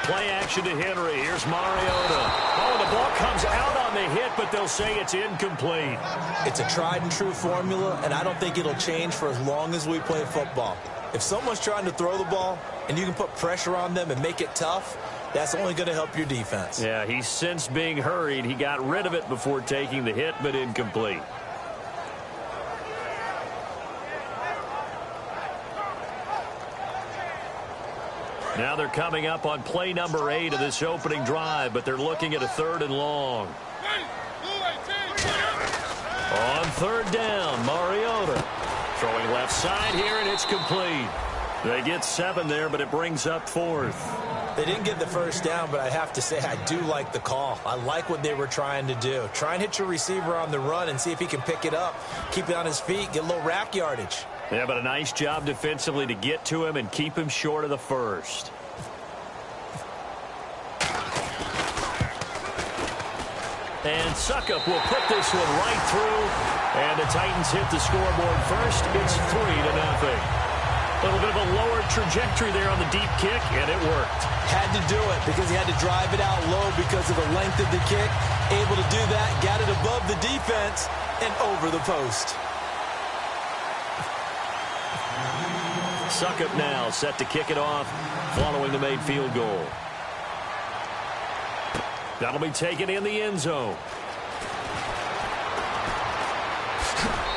Play action to Henry. Here's Mariota. Oh, the ball comes out on the hit, but they'll say it's incomplete. It's a tried-and-true formula, and I don't think it'll change for as long as we play football. If someone's trying to throw the ball and you can put pressure on them and make it tough, that's only going to help your defense. Yeah, he sensed being hurried. He got rid of it before taking the hit, but incomplete. Now they're coming up on play number 8 of this opening drive, but they're looking at a 3rd and long. On 3rd down, Mariota. Throwing left side here, and it's complete. They get 7 there, but it brings up 4th. They didn't get the first down, but I have to say I do like the call. I like what they were trying to do. Try and hit your receiver on the run and see if he can pick it up, keep it on his feet, get a little rack yardage. Yeah, but a nice job defensively to get to him and keep him short of the first. And Suckup will put this one right through. And the Titans hit the scoreboard first. It's 3-0. A little bit of a lower trajectory there on the deep kick, and it worked. Had to do it because he had to drive it out low because of the length of the kick. Able to do that, got it above the defense and over the post. Suckup now set to kick it off following the made field goal. That'll be taken in the end zone.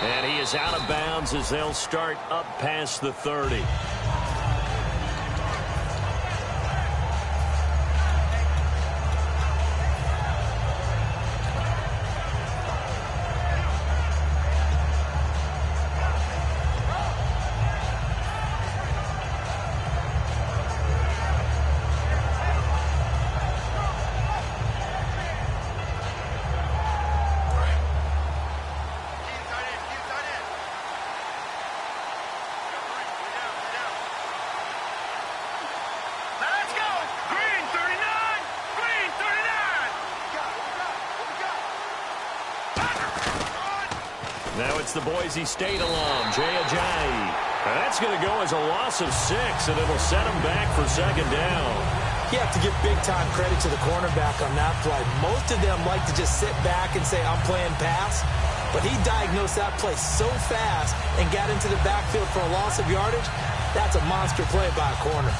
And he is out of bounds as they'll start up past the 30. Now it's the Boise State alum, Jay Ajayi. That's going to go as a loss of 6, and it'll set him back for 2nd down. You have to give big-time credit to the cornerback on that play. Most of them like to just sit back and say, I'm playing pass. But he diagnosed that play so fast and got into the backfield for a loss of yardage. That's a monster play by a corner.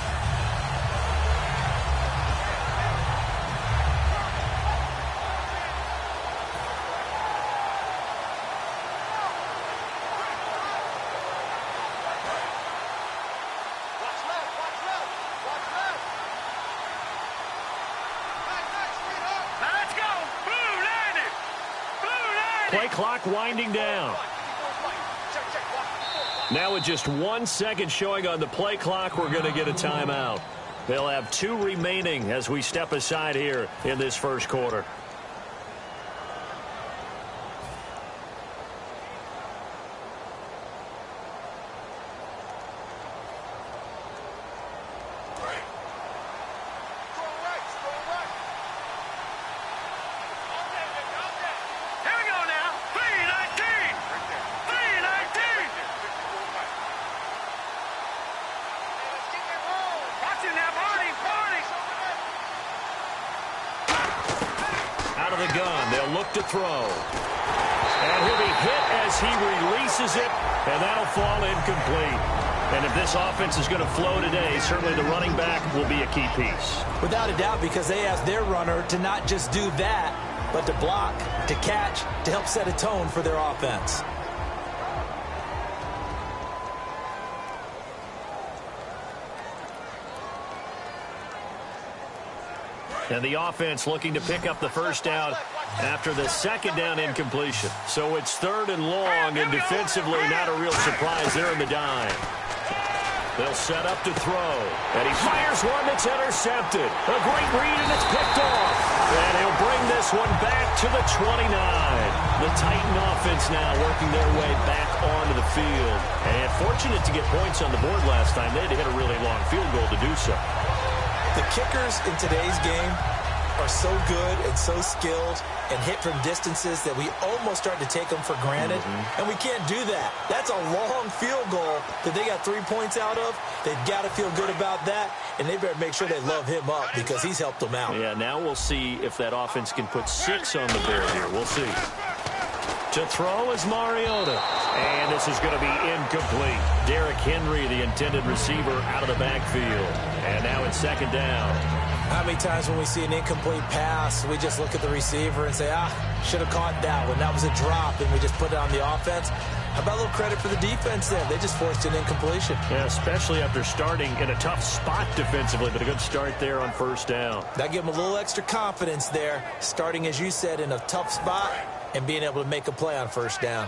Play clock winding down. Now with just 1 second showing on the play clock, we're going to get a timeout. They'll have 2 remaining as we step aside here in this first quarter. Out of the gun, they'll look to throw. And he'll be hit as he releases it, and that'll fall incomplete. And if this offense is going to flow today, certainly the running back will be a key piece. Without a doubt, because they asked their runner to not just do that, but to block, to catch, to help set a tone for their offense. And the offense looking to pick up the first down after the 2nd down incompletion. So it's 3rd and long, and defensively not a real surprise there in the dime. They'll set up to throw. And he fires one that's intercepted. A great read, and it's picked off. And he'll bring this one back to the 29. The Titan offense now working their way back onto the field. And fortunate to get points on the board last time. They had to hit a really long field goal to do so. The kickers in today's game are so good and so skilled and hit from distances that we almost start to take them for granted, and we can't do that. That's a long field goal that they got 3 points out of. They've got to feel good about that, and they better make sure they love him up because he's helped them out. Yeah, now we'll see if that offense can put 6 on the board here. We'll see. To throw is Mariota. And this is going to be incomplete. Derrick Henry, the intended receiver, out of the backfield. And now it's second down. How many times when we see an incomplete pass, we just look at the receiver and say, should have caught that one. That was a drop, and we just put it on the offense. How about a little credit for the defense there? They just forced an incompletion. Yeah, especially after starting in a tough spot defensively, but a good start there on first down. That gave them a little extra confidence there, starting, as you said, in a tough spot and being able to make a play on first down.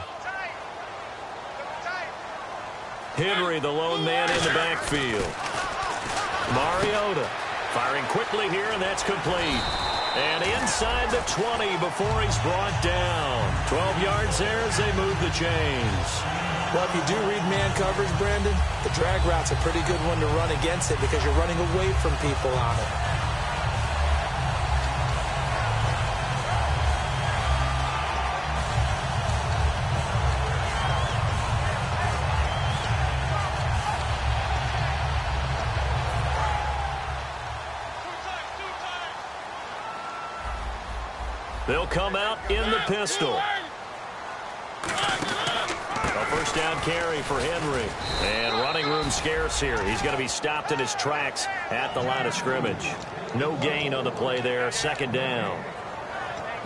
Henry, the lone man in the backfield. Mariota firing quickly here, and that's complete. And inside the 20 before he's brought down. 12 yards there as they move the chains. Well, if you do read man coverage, Brandon, the drag route's a pretty good one to run against it because you're running away from people on it. They'll come out in the pistol. A first down carry for Henry. And running room scarce here. He's going to be stopped in his tracks at the line of scrimmage. No gain on the play there. Second down.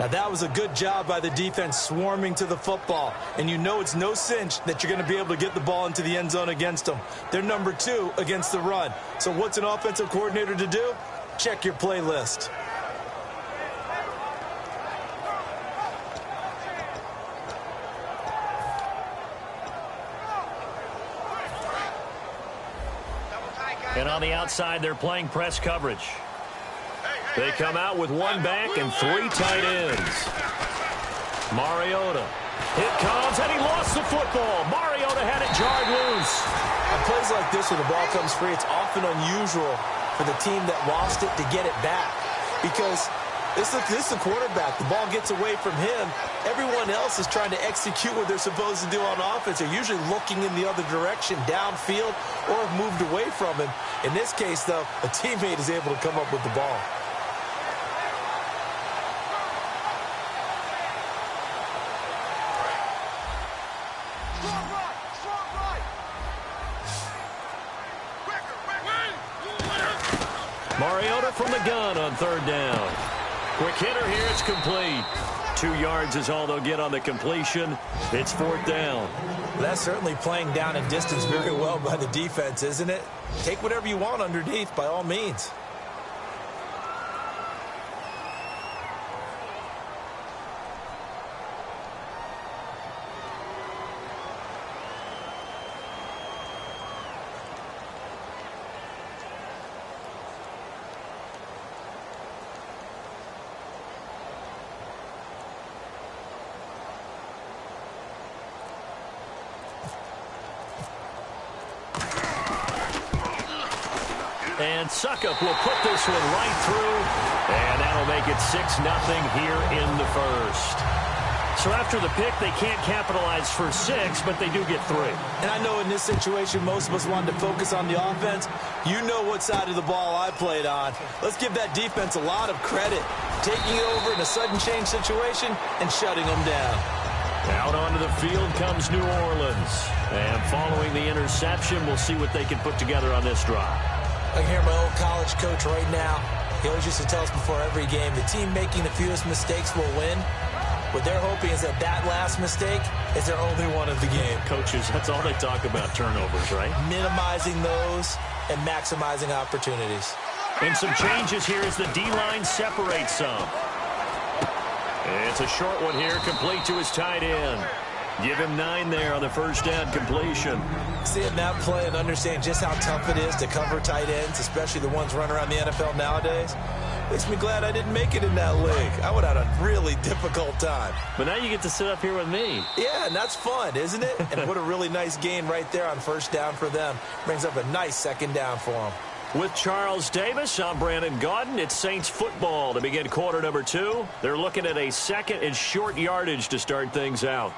Now, that was a good job by the defense swarming to the football. And you know it's no cinch that you're going to be able to get the ball into the end zone against them. They're number 2 against the run. So what's an offensive coordinator to do? Check your playlist. And on the outside, they're playing press coverage. They come out with 1 back and 3 tight ends. Mariota. Hit comes, and he lost the football. Mariota had it jarred loose. On plays like this where the ball comes free, it's often unusual for the team that lost it to get it back. Because this is the quarterback. The ball gets away from him. Everyone else is trying to execute what they're supposed to do on offense. They're usually looking in the other direction, downfield, or have moved away from him. In this case, though, a teammate is able to come up with the ball. Mariota from the gun on third down. Quick hitter here, it's complete. 2 yards is all they'll get on the completion. It's fourth down. That's certainly playing down and distance very well by the defense, isn't it? Take whatever you want underneath, by all means. And Suckup will put this one right through, and that'll make it 6-0 here in the first. So after the pick, they can't capitalize for 6, but they do get 3. And I know in this situation, most of us wanted to focus on the offense. You know what side of the ball I played on. Let's give that defense a lot of credit, taking it over in a sudden change situation and shutting them down. Out onto the field comes New Orleans. And following the interception, we'll see what they can put together on this drive. I can hear my old college coach right now. He always used to tell us before every game, the team making the fewest mistakes will win. What they're hoping is that last mistake is their only one of the game. Coaches, that's all they talk about, turnovers, right? Minimizing those and maximizing opportunities. And some changes here as the D-line separates some. It's a short one here, complete to his tight end. Give him 9 there on the first down completion. Seeing that play and understanding just how tough it is to cover tight ends, especially the ones running around the NFL nowadays, makes me glad I didn't make it in that league. I would have had a really difficult time. But now you get to sit up here with me. Yeah, and that's fun, isn't it? And what a really nice gain right there on first down for them. Brings up a nice second down for them. With Charles Davis, I'm Brandon Gaudin. It's Saints football to begin quarter number 2. They're looking at a second and short yardage to start things out.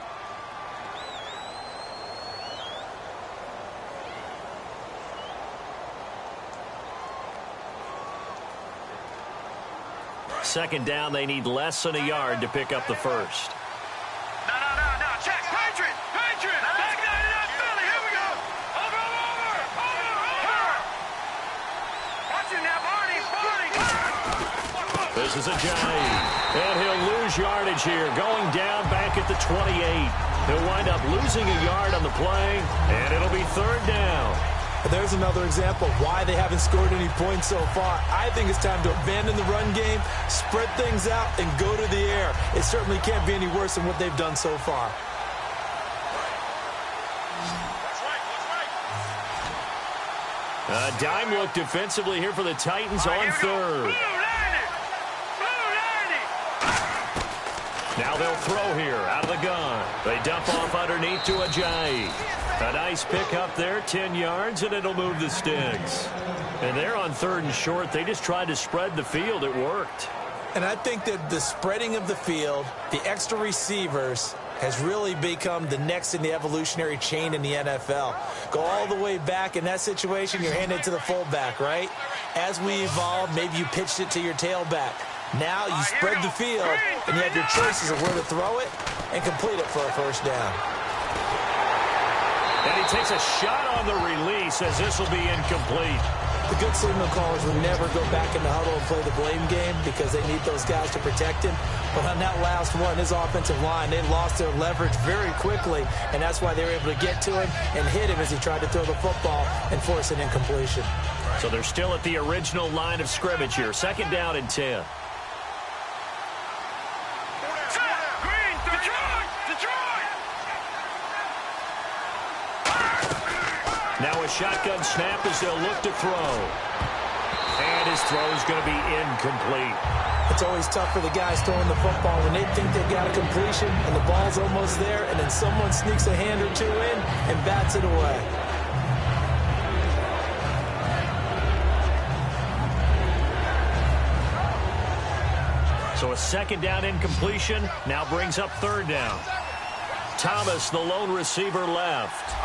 Second down, they need less than a yard to pick up the first. No. Check. Patriot. Back 99 Philly. Here we go. Over. Watch it now, Barney. This is a giant. And he'll lose yardage here. Going down back at the 28. He'll wind up losing a yard on the play, and it'll be third down. There's another example of why they haven't scored any points so far. I think it's time to abandon the run game, spread things out, and go to the air. It certainly can't be any worse than what they've done so far. A dime look defensively here for the Titans on third. Now they'll throw here out of the gun. They dump off underneath to Ajayi. A nice pick up there, 10 yards, and it'll move the sticks. And they're on third and short. They just tried to spread the field. It worked. And I think that the spreading of the field, the extra receivers, has really become the next in the evolutionary chain in the NFL. Go all the way back in that situation, you're handed to the fullback, right? As we evolve, maybe you pitched it to your tailback. Now you spread the field, and you have your choices of where to throw it and complete it for a first down. And he takes a shot on the release as this will be incomplete. The good signal callers will never go back in the huddle and play the blame game because they need those guys to protect him. But on that last one, his offensive line, they lost their leverage very quickly, and that's why they were able to get to him and hit him as he tried to throw the football and force an incompletion. So they're still at the original line of scrimmage here. Second down and 10. Now a shotgun snap as they'll look to throw. And his throw is going to be incomplete. It's always tough for the guys throwing the football when they think they've got a completion and the ball's almost there, and then someone sneaks a hand or two in and bats it away. So a second down incompletion now brings up third down. Thomas, the lone receiver, left.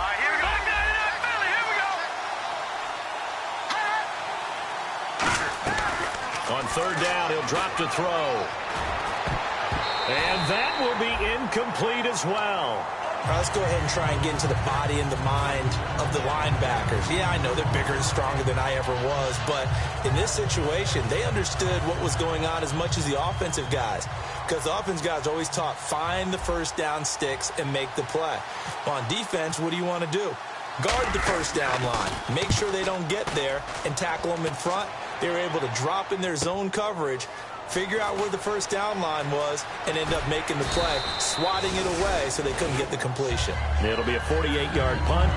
On third down, he'll drop to throw. And that will be incomplete as well. All right, let's go ahead and try and get into the body and the mind of the linebackers. Yeah, I know they're bigger and stronger than I ever was, but in this situation, they understood what was going on as much as the offensive guys, because the offensive guys are always taught, find the first down sticks and make the play. Well, on defense, what do you want to do? Guard the first down line. Make sure they don't get there and tackle them in front. They were able to drop in their zone coverage, figure out where the first down line was, and end up making the play, swatting it away so they couldn't get the completion. It'll be a 48-yard punt,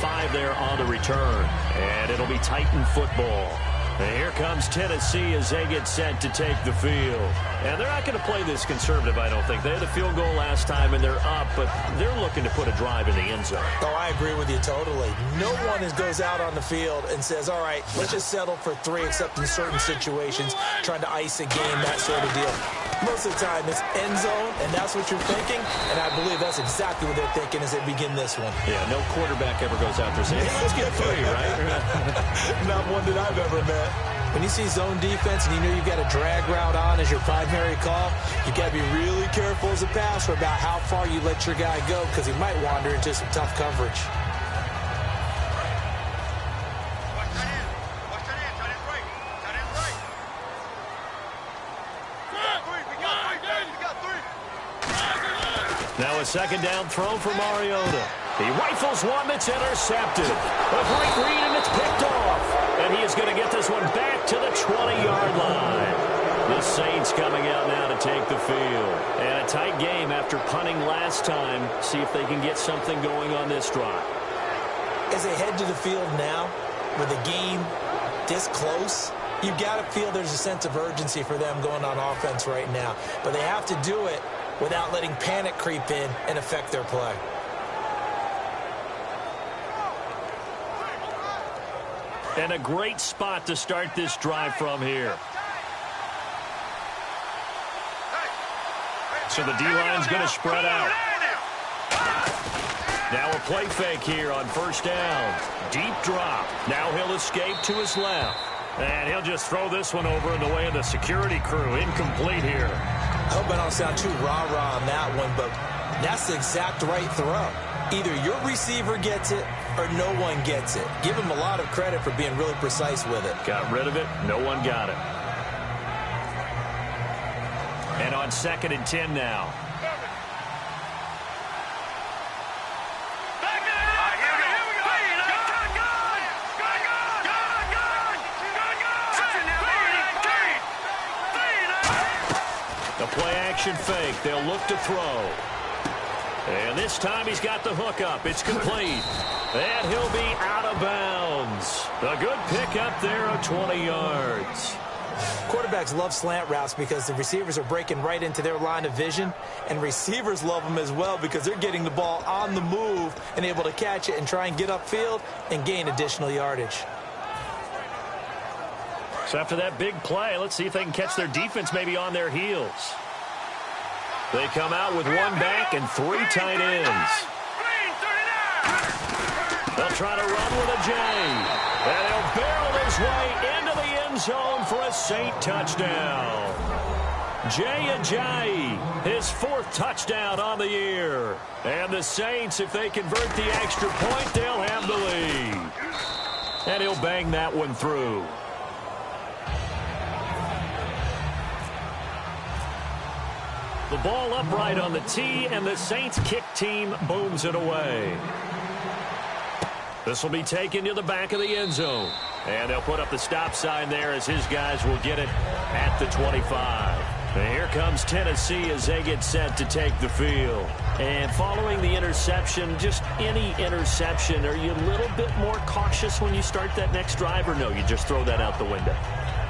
5 there on the return, and it'll be Titan football. And here comes Tennessee as they get set to take the field. And they're not going to play this conservative, I don't think. They had a field goal last time, and they're up, but they're looking to put a drive in the end zone. Oh, I agree with you totally. No one goes out on the field and says, all right, let's just settle for 3, except in certain situations, trying to ice a game, that sort of deal. Most of the time, it's end zone, and that's what you're thinking, and I believe that's exactly what they're thinking as they begin this one. Yeah, no quarterback ever goes out there saying, hey, let's get 3, right? Not one that I've ever met. When you see zone defense and you know you've got a drag route on as your primary call, you've got to be really careful as a passer about how far you let your guy go because he might wander into some tough coverage. Now a second down throw for Mariota. He rifles one that's intercepted. A great read, and it's picked off. And he is going to get this one back to the 20-yard line. The Saints coming out now to take the field. And a tight game after punting last time. See if they can get something going on this drive. As they head to the field now, with the game this close, you've got to feel there's a sense of urgency for them going on offense right now. But they have to do it without letting panic creep in and affect their play. And a great spot to start this drive from here. So the D-line's going to spread out. Now a play fake here on first down. Deep drop. Now he'll escape to his left. And he'll just throw this one over in the way of the security crew. Incomplete here. I hope I don't sound too rah-rah on that one, but that's the exact right throw. Either your receiver gets it or no one gets it. Give him a lot of credit for being really precise with it. Got rid of it. No one got it. And on 2nd and 10 now. The play-action fake. They'll look to throw. And this time he's got the hook up. It's complete. And he'll be out of bounds. A good pickup there of 20 yards. Quarterbacks love slant routes because the receivers are breaking right into their line of vision, and receivers love them as well because they're getting the ball on the move and able to catch it and try and get upfield and gain additional yardage. So after that big play, let's see if they can catch their defense maybe on their heels. They come out with one back and 3 tight ends. They'll try to run with a J. And he'll barrel his way into the end zone for a Saint touchdown. Jay Ajayi, his 4th touchdown on the year. And the Saints, if they convert the extra point, they'll have the lead. And he'll bang that one through. The ball upright on the tee, and the Saints kick team booms it away. This will be taken to the back of the end zone. And they'll put up the stop sign there as his guys will get it at the 25. And here comes Tennessee as they get set to take the field. And following the interception, just any interception, are you a little bit more cautious when you start that next drive, or no, you just throw that out the window?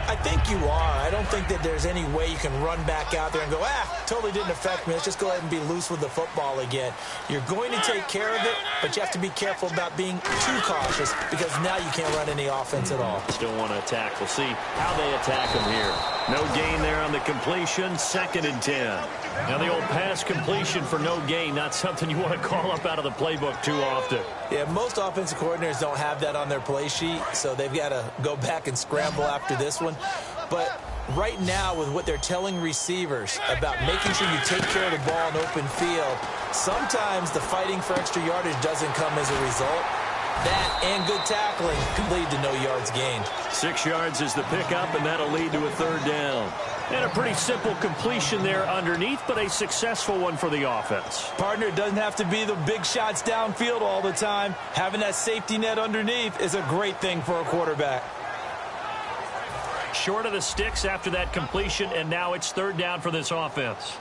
I think you are. I don't think that there's any way you can run back out there and go, totally didn't affect me. Let's just go ahead and be loose with the football again. You're going to take care of it, but you have to be careful about being too cautious because now you can't run any offense at all. Still want to attack. We'll see how they attack him here. No gain there on the completion. 2nd and 10. Now the old pass completion for no gain, not something you want to call up out of the playbook too often. Yeah, most offensive coordinators don't have that on their play sheet, so they've got to go back and scramble after this one. But right now, with what they're telling receivers about making sure you take care of the ball in open field, sometimes the fighting for extra yardage doesn't come as a result. That and good tackling can lead to no yards gained. 6 yards is the pickup, and that'll lead to a 3rd down. And a pretty simple completion there underneath, but a successful one for the offense. Partner, it doesn't have to be the big shots downfield all the time. Having that safety net underneath is a great thing for a quarterback. Short of the sticks after that completion, and now it's 3rd down for this offense.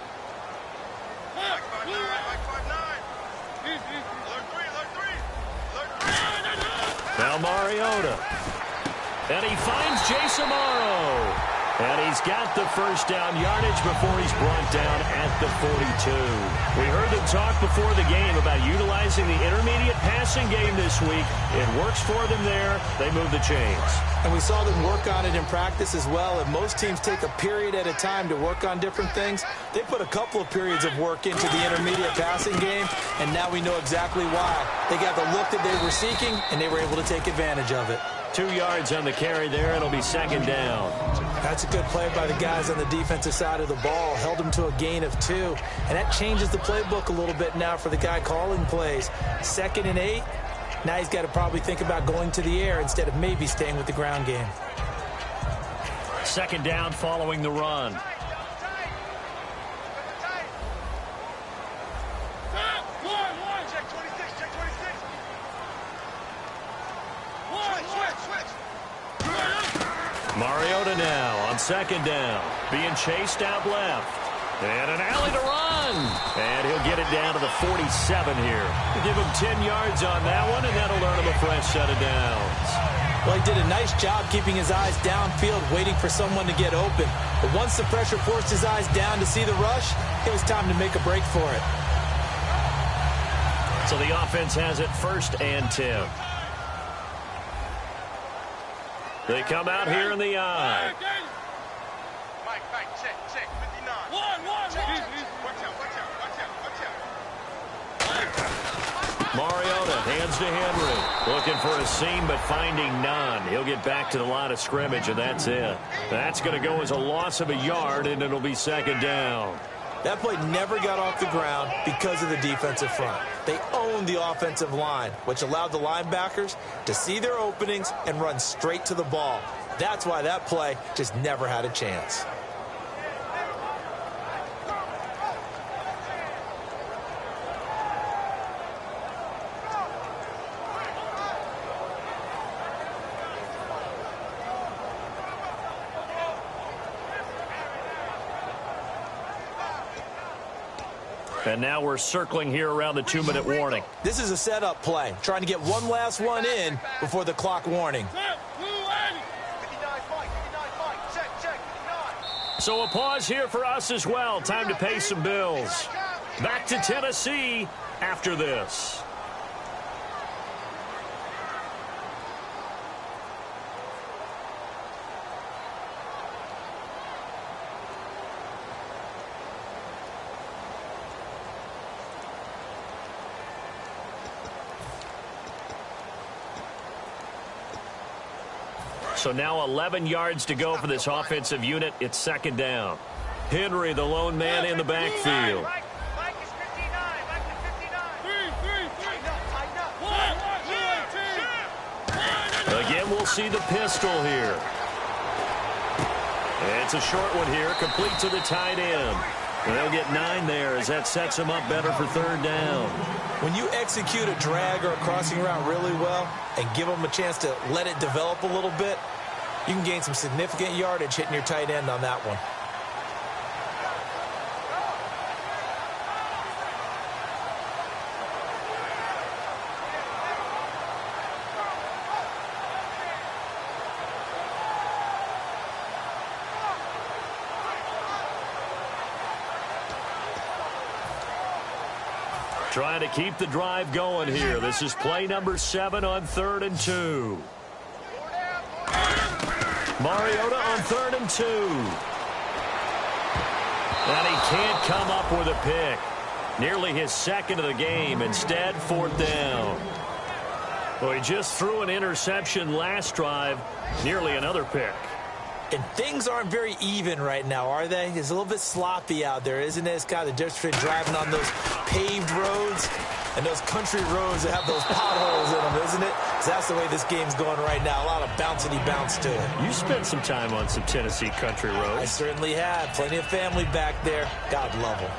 Now Mariota. And he finds Jason Morrow. And he's got the 1st down yardage before he's brought down at the 42. We heard them talk before the game about utilizing the intermediate passing game this week. It works for them there. They move the chains. And we saw them work on it in practice as well. And most teams take a period at a time to work on different things. They put a couple of periods of work into the intermediate passing game, and now we know exactly why. They got the look that they were seeking, and they were able to take advantage of it. 2 yards on the carry there. It'll be 2nd down. That's a good play by the guys on the defensive side of the ball. Held them to a gain of 2. And that changes the playbook a little bit now for the guy calling plays. 2nd and 8. Now he's got to probably think about going to the air instead of maybe staying with the ground game. 2nd down following the run. Mariota now on 2nd down. Being chased out left. And an alley to run. And he'll get it down to the 47 here. We'll give him 10 yards on that one, and that'll earn him a fresh set of downs. Well, he did a nice job keeping his eyes downfield, waiting for someone to get open. But once the pressure forced his eyes down to see the rush, it was time to make a break for it. So the offense has it 1st and 10. They come out here in the I. Mike, check, 59. Mariota hands to Henry. Looking for a seam, but finding none. He'll get back to the line of scrimmage, and that's it. That's going to go as a loss of a yard, and it'll be second down. That play never got off the ground because of the defensive front. They owned the offensive line, which allowed the linebackers to see their openings and run straight to the ball. That's why that play just never had a chance. And now we're circling here around the 2-minute warning. This is a setup play, trying to get one last one in before the clock warning. So a pause here for us as well. Time to pay some bills. Back to Tennessee after this. So now 11 yards to go for this offensive unit. It's second down. Henry, the lone man in the backfield. Mike is 59. Mike is 59. Again, we'll see the pistol here. It's a short one here, complete to the tight end. And they'll get 9 there as that sets them up better for third down. When you execute a drag or a crossing route really well and give them a chance to let it develop a little bit, you can gain some significant yardage hitting your tight end on that one. Trying to keep the drive going here. This is play number 7 on 3rd and 2. Mariota on 3rd and 2. And he can't come up with a pick. Nearly his second of the game. Instead, 4th down. Well, he just threw an interception last drive. Nearly another pick. And things aren't very even right now, are they? It's a little bit sloppy out there, isn't it? It's kind of the difference between driving on those paved roads and those country roads that have those potholes in them, isn't it? 'Cause that's the way this game's going right now. A lot of bouncy bounce to it. You spent some time on some Tennessee country roads. I certainly have. Plenty of family back there. God love them.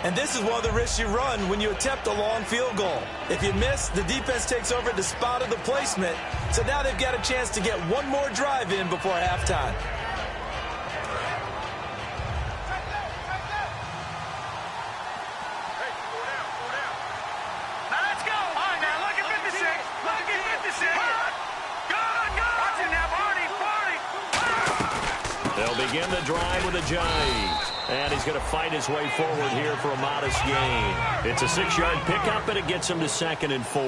And this is one of the risks you run when you attempt a long field goal. If you miss, the defense takes over at the spot of the placement. So now they've got a chance to get one more drive in before halftime. Now let's go. All right, now look at 56. Look at 56. Good. Watch it now, Barney. They'll begin the drive with a jive. And he's going to fight his way forward here for a modest gain. It's a 6-yard pickup, and it gets him to 2nd and 4.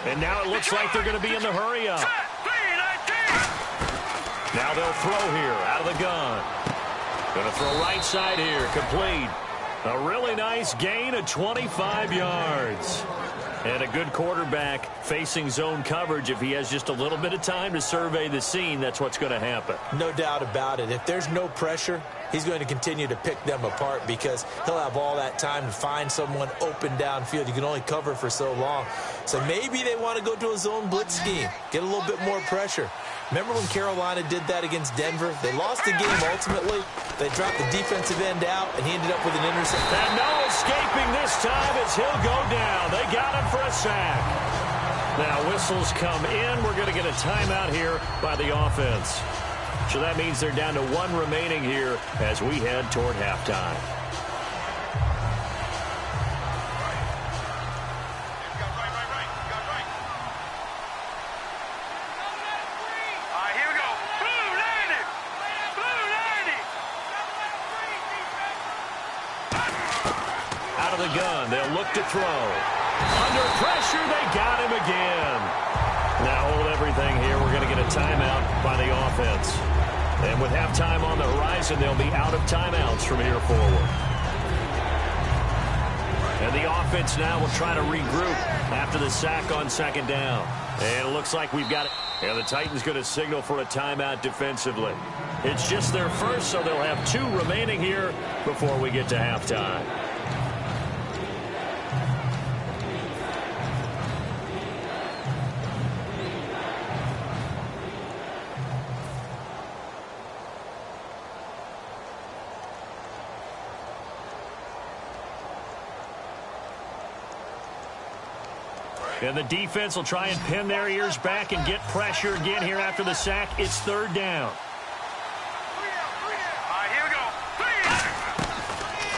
And now it looks like they're going to be in the hurry up. Now they'll throw here out of the gun. Going to throw right side here, complete. A really nice gain of 25 yards. And a good quarterback facing zone coverage. If he has just a little bit of time to survey the scene, that's what's going to happen. No doubt about it. If there's no pressure, he's going to continue to pick them apart because he'll have all that time to find someone open downfield. You can only cover for so long. So maybe they want to go to a zone blitz scheme, get a little bit more pressure. Remember when Carolina did that against Denver? They lost the game ultimately. They dropped the defensive end out, and he ended up with an interception. And no escaping this time as he'll go down. They got him for a sack. Now whistles come in. We're going to get a timeout here by the offense. So that means they're down to 1 remaining here as we head toward halftime. Gun. They'll look to throw. Under pressure, they got him again. Now hold everything here. We're going to get a timeout by the offense. And with halftime on the horizon, they'll be out of timeouts from here forward. And the offense now will try to regroup after the sack on second down. And it looks like we've got it. And the Titans going to signal for a timeout defensively. It's just their first, so they'll have 2 remaining here before we get to halftime. And the defense will try and pin their ears back and get pressure again here after the sack. It's third down. All right, here we go.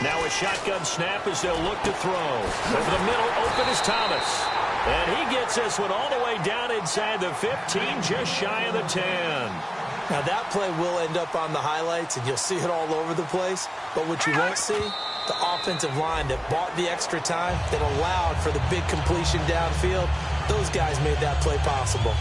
Now a shotgun snap as they'll look to throw. Over the middle, open is Thomas. And he gets this one all the way down inside the 15, just shy of the 10. Now that play will end up on the highlights, and you'll see it all over the place. But what you won't see, the offensive line that bought the extra time, that allowed for the big completion downfield, those guys made that play possible.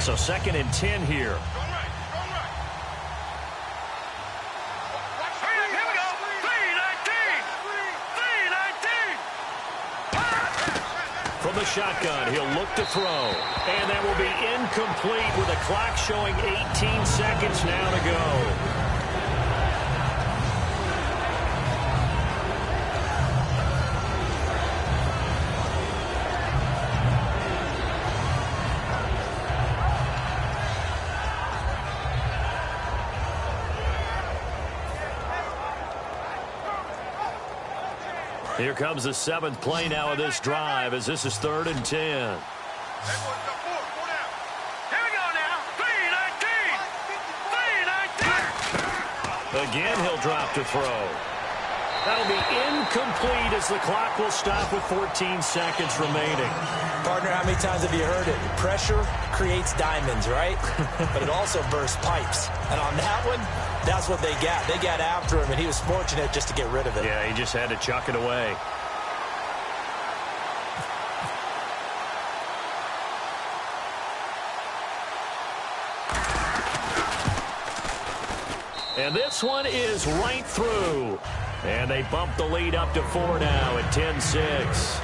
So 2nd and 10 here. From the shotgun, he'll look to throw. And that will be incomplete with the clock showing 18 seconds now to go. Here comes the 7th play now of this drive as this is 3rd and 10. Here we go now. 3-19. Again, he'll drop to throw. That'll be incomplete as the clock will stop with 14 seconds remaining. Partner, how many times have you heard it? Pressure creates diamonds, right? But it also bursts pipes. And on that one, that's what they got. They got after him, and he was fortunate just to get rid of it. Yeah, he just had to chuck it away. And this one is right through. And they bump the lead up to 4 now at 10-6.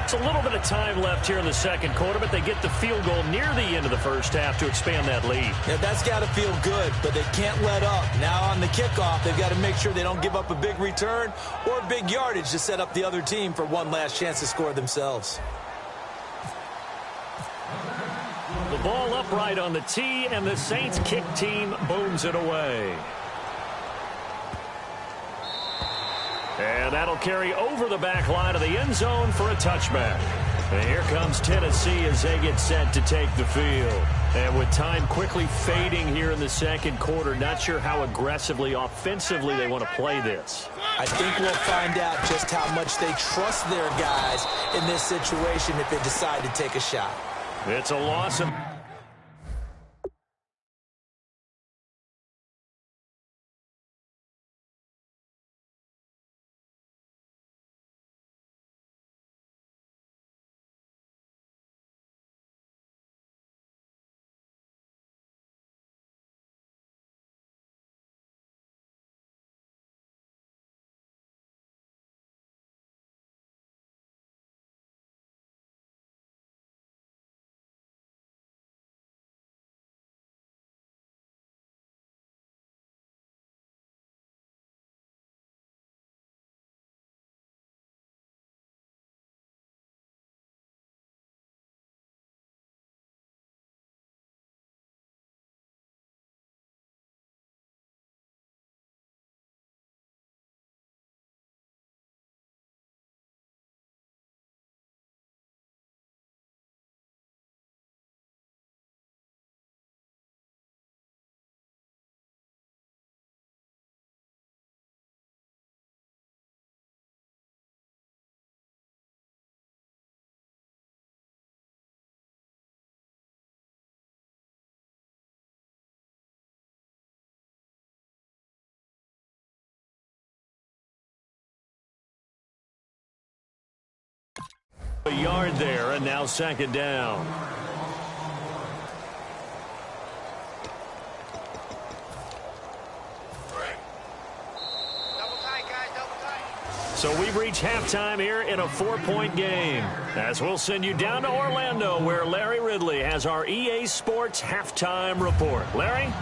It's a little bit of time left here in the second quarter, but they get the field goal near the end of the first half to expand that lead. Yeah, that's got to feel good, but they can't let up. Now on the kickoff, they've got to make sure they don't give up a big return or big yardage to set up the other team for one last chance to score themselves. The ball upright on the tee, and the Saints kick team booms it away. And that'll carry over the back line of the end zone for a touchback. And here comes Tennessee as they get set to take the field. And with time quickly fading here in the second quarter, not sure how aggressively, offensively they want to play this. I think we'll find out just how much they trust their guys in this situation if they decide to take a shot. It's a loss of... A yard there, and now second down. So we've reached halftime here in a 4-point game. As we'll send you down to Orlando, where Larry Ridley has our EA Sports halftime report. Larry?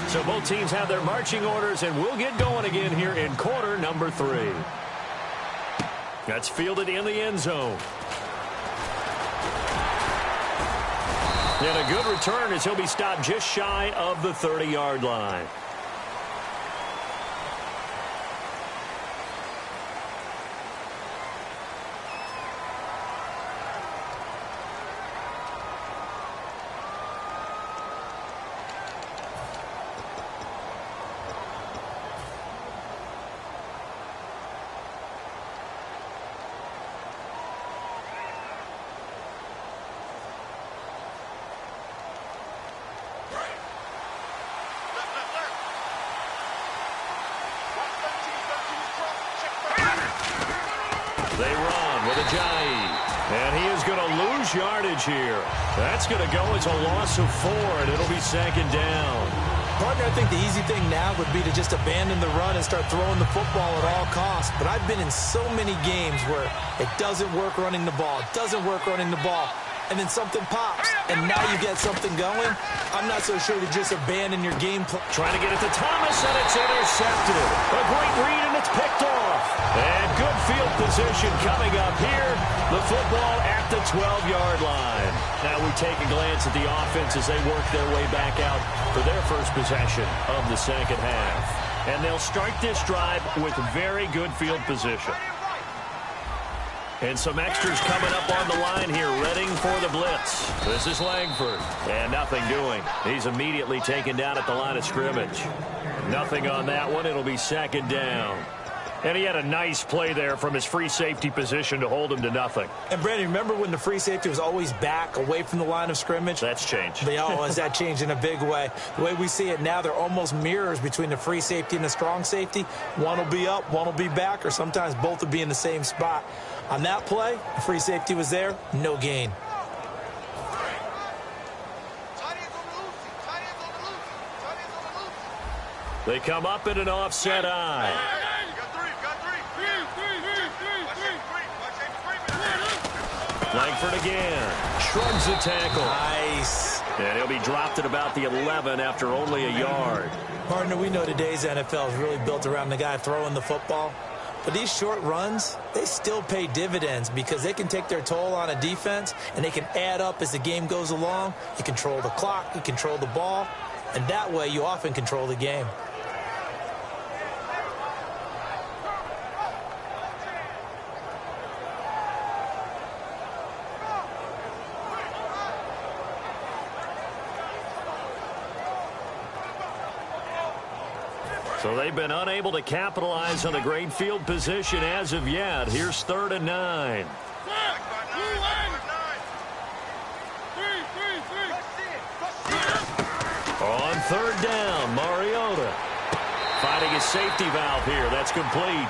So both teams have their marching orders, and we'll get going again here in quarter number 3. That's fielded in the end zone. And a good return as he'll be stopped just shy of the 30-yard line. They run with Ajayi. And he is going to lose yardage here. That's going to go as a loss of 4, and it'll be second down. Partner, I think the easy thing now would be to just abandon the run and start throwing the football at all costs. But I've been in so many games where it doesn't work running the ball. It doesn't work running the ball. And then something pops, and now you get something going. I'm not so sure to just abandon your game plan. Trying to get it to Thomas, and it's intercepted. A great read, and it's picked off. And good field position coming up here. The football at the 12-yard line. Now we take a glance at the offense as they work their way back out for their first possession of the second half. And they'll start this drive with very good field position. And some extras coming up on the line here, readying for the blitz. This is Langford. And nothing doing. He's immediately taken down at the line of scrimmage. Nothing on that one. It'll be second down. And he had a nice play there from his free safety position to hold him to nothing. And, Brandon, remember when the free safety was always back away from the line of scrimmage? That's changed. Has that changed in a big way? The way we see it now, they're almost mirrors between the free safety and the strong safety. One will be up, one will be back, or sometimes both will be in the same spot. On that play, the free safety was there, no gain. They come up in an offset eye. Langford again. Shrugs the tackle. Nice. And he'll be dropped at about the 11 after only a yard. Partner, we know today's NFL is really built around the guy throwing the football. But these short runs, they still pay dividends because they can take their toll on a defense and they can add up as the game goes along. You control the clock, you control the ball, and that way you often control the game. So they've been unable to capitalize on the great field position as of yet. Here's 3rd and 9. On 3rd down, Mariota finding his safety valve here. That's complete.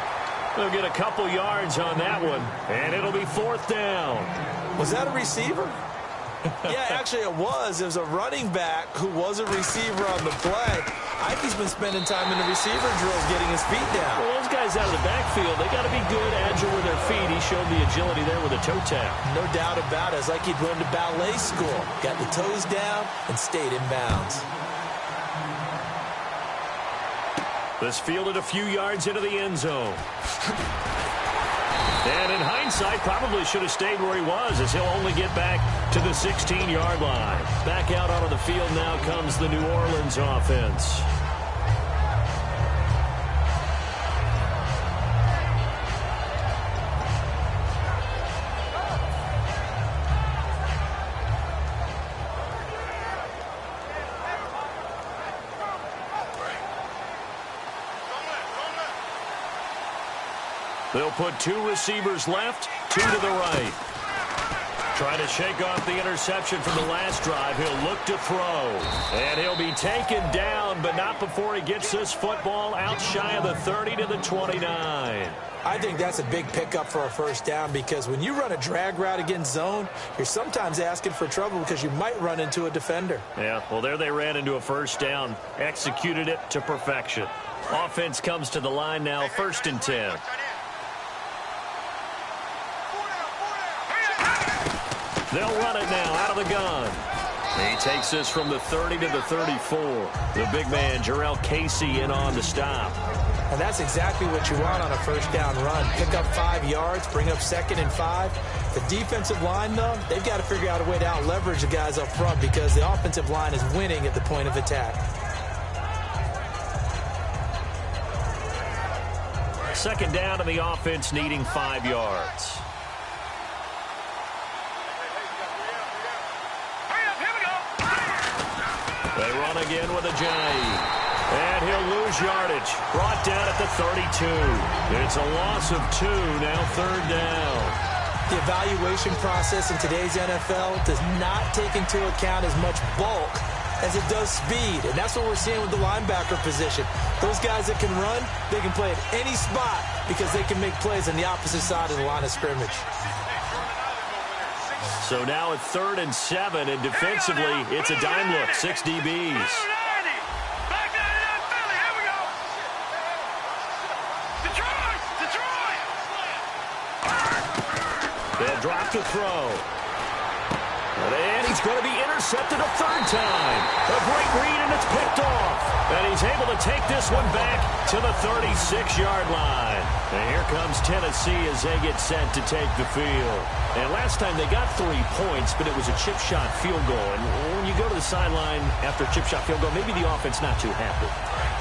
They'll get a couple yards on that one, and it'll be 4th down. Was that a receiver? Yeah, actually it was. It was a running back who was a receiver on the play. I think he's been spending time in the receiver drills getting his feet down. Well, those guys out of the backfield, they got to be good, agile with their feet. He showed the agility there with a toe tap. No doubt about it. It's like he'd learned to ballet school. Got the toes down and stayed in bounds. This fielded a few yards into the end zone. And in hindsight, probably should have stayed where he was as he'll only get back to the 16-yard line. Back out onto the field now comes the New Orleans offense. They'll put 2 receivers left, 2 to the right. Trying to shake off the interception from the last drive. He'll look to throw. And he'll be taken down, but not before he gets this football out shy of the 30 to the 29. I think that's a big pickup for a first down because when you run a drag route against zone, you're sometimes asking for trouble because you might run into a defender. Yeah, well, there they ran into a first down. Executed it to perfection. Offense comes to the line now, 1st and 10. They'll run it now out of the gun. He takes this from the 30 to the 34. The big man, Jarrell Casey, in on the stop. And that's exactly what you want on a first down run. Pick up 5 yards, bring up 2nd and 5. The defensive line, though, they've got to figure out a way to out-leverage the guys up front because the offensive line is winning at the point of attack. 2nd down and the offense needing 5 yards. They run again with a J. And he'll lose yardage. Brought down at the 32. It's a loss of 2, now 3rd down. The evaluation process in today's NFL does not take into account as much bulk as it does speed. And that's what we're seeing with the linebacker position. Those guys that can run, they can play at any spot because they can make plays on the opposite side of the line of scrimmage. So now it's 3rd and 7, and defensively, it's a dime look, 6 DBs. They'll drop to throw. And he's going to be intercepted a 3rd time. A great read, and it's picked off. And he's able to take this one back to the 36-yard line. And here comes Tennessee as they get set to take the field. And last time they got 3 points, but it was a chip shot field goal. And when you go to the sideline after a chip shot field goal, maybe the offense not too happy.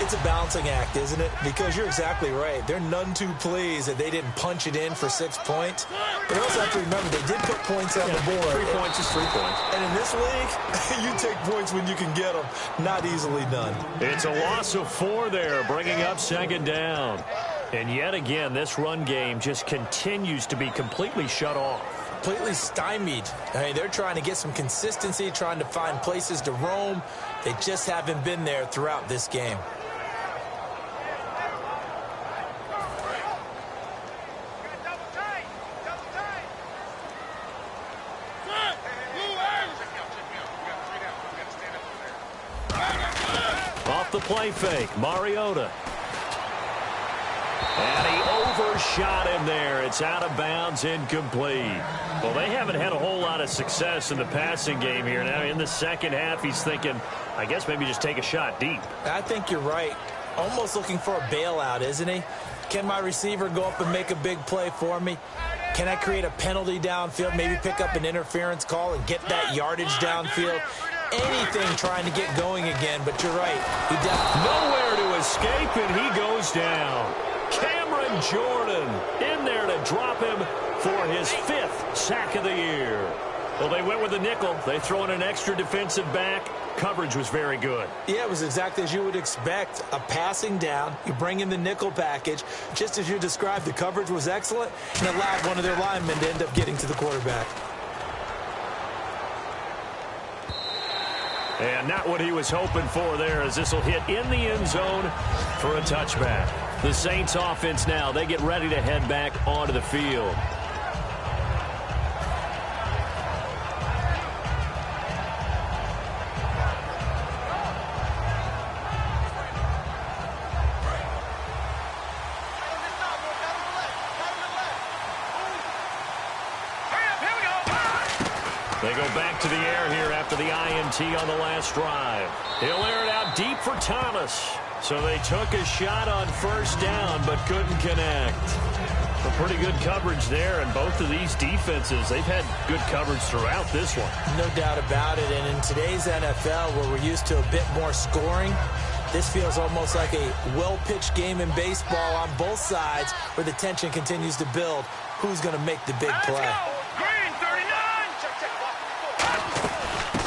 It's a balancing act, isn't it? Because you're exactly right. They're none too pleased that they didn't punch it in for 6 points. But also have to remember, they did put points on the board. 3 points is 3 points. And in this league, you take points when you can get them. Not easily done. It's a loss of 4 there, bringing up 2nd down. And yet again, this run game just continues to be completely shut off. Completely stymied. I mean, they're trying to get some consistency, trying to find places to roam. They just haven't been there throughout this game. Off the play fake, Mariota. And he overshot him there. It's out of bounds, incomplete. Well, they haven't had a whole lot of success in the passing game here. Now, in the second half, he's thinking, I guess maybe just take a shot deep. I think you're right. Almost looking for a bailout, isn't he? Can my receiver go up and make a big play for me? Can I create a penalty downfield, maybe pick up an interference call and get that yardage downfield? Anything trying to get going again, but you're right. He nowhere to escape, and he goes down. Cameron Jordan in there to drop him for his 5th sack of the year. Well, they went with a nickel. They throw in an extra defensive back. Coverage was very good. Yeah, it was exactly as you would expect. A passing down. You bring in the nickel package. Just as you described, the coverage was excellent and allowed one of their linemen to end up getting to the quarterback. And not what he was hoping for there, as this will hit in the end zone for a touchback. The Saints offense now, they get ready to head back onto the field. They go back to the air here after the INT on the last drive. He'll air it out deep for Thomas. So they took a shot on 1st down, but couldn't connect. A pretty good coverage there, and both of these defenses, they've had good coverage throughout this one. No doubt about it, and in today's NFL, where we're used to a bit more scoring, this feels almost like a well-pitched game in baseball on both sides, where the tension continues to build. Who's going to make the big play?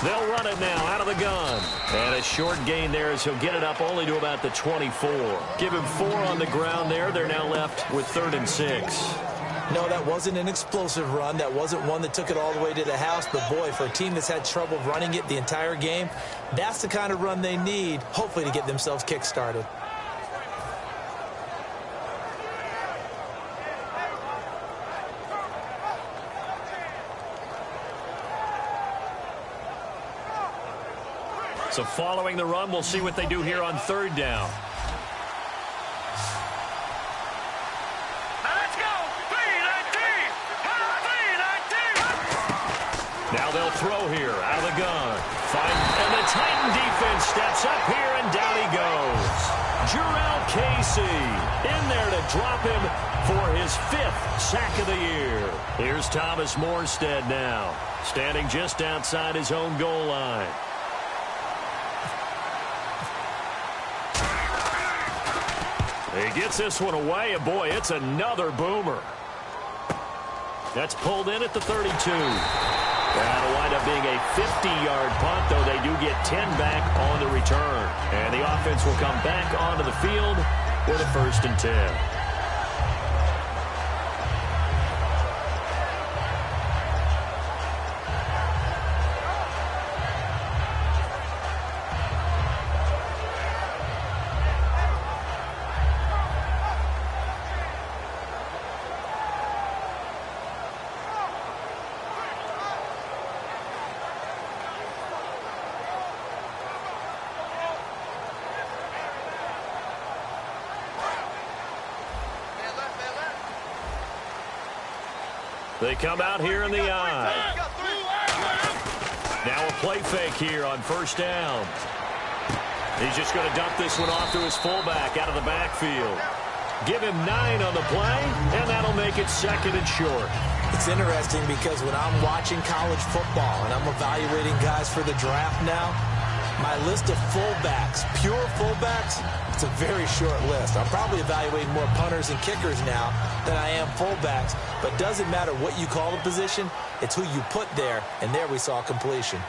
They'll run it now out of the gun. And a short gain there as he'll get it up only to about the 24. Give him 4 on the ground there. They're now left with 3rd and 6. No, that wasn't an explosive run. That wasn't one that took it all the way to the house. But, boy, for a team that's had trouble running it the entire game, that's the kind of run they need, hopefully, to get themselves kick-started. So following the run, we'll see what they do here on third down. Let's go! 3-19! Now they'll throw here out of the gun. And the Titan defense steps up here, and down he goes. Jurrell Casey in there to drop him for his 5th sack of the year. Here's Thomas Morstead now, standing just outside his own goal line. He gets this one away, and boy, it's another boomer. That's pulled in at the 32. That'll wind up being a 50-yard punt, though they do get 10 back on the return. And the offense will come back onto the field with a 1st and 10. They come out here in the eye. Now a play fake here on 1st down. He's just going to dump this one off to his fullback out of the backfield. Give him 9 on the play, and that'll make it 2nd and short. It's interesting because when I'm watching college football and I'm evaluating guys for the draft now, my list of fullbacks, pure fullbacks, it's a very short list. I'm probably evaluating more punters and kickers now than I am fullbacks. But it doesn't matter what you call the position, it's who you put there, and there we saw completion.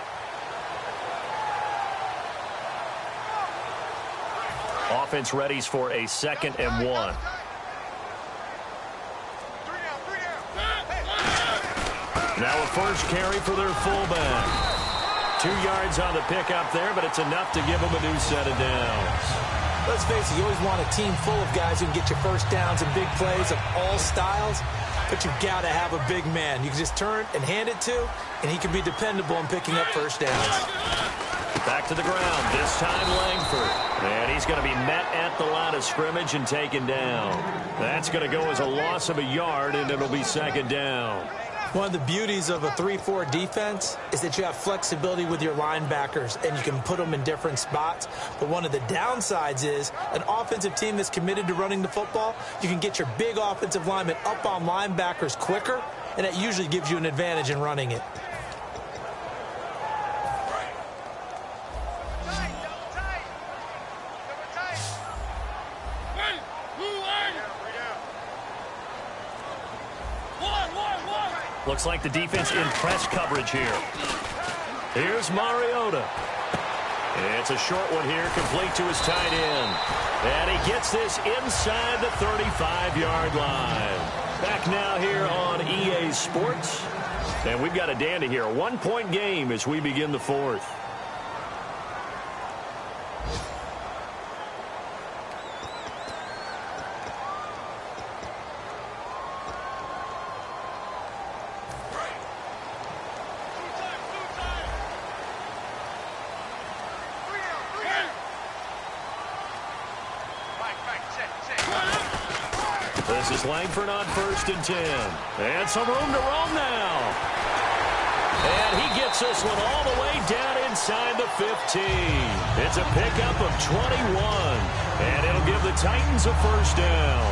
Offense readies for a 2nd and 1. Now a first carry for their fullback. 2 yards on the pickup there, but it's enough to give them a new set of downs. Let's face it, you always want a team full of guys who can get you first downs and big plays of all styles, but you've got to have a big man. You can just turn and hand it to, and he can be dependable in picking up first downs. Back to the ground, this time Langford. And he's going to be met at the line of scrimmage and taken down. That's going to go as a loss of a yard, and it'll be 2nd down. One of the beauties of a 3-4 defense is that you have flexibility with your linebackers and you can put them in different spots. But one of the downsides is an offensive team that's committed to running the football, you can get your big offensive linemen up on linebackers quicker, and that usually gives you an advantage in running it. Looks like the defense in press coverage here. Here's Mariota. It's a short one here, complete to his tight end. And he gets this inside the 35-yard line. Back now here on EA Sports. And we've got a dandy here. A 1-point game as we begin the 4th. This is Langford on 1st and 10. And some room to roam now. And he gets this one all the way down inside the 15. It's a pickup of 21. And it'll give the Titans a 1st down.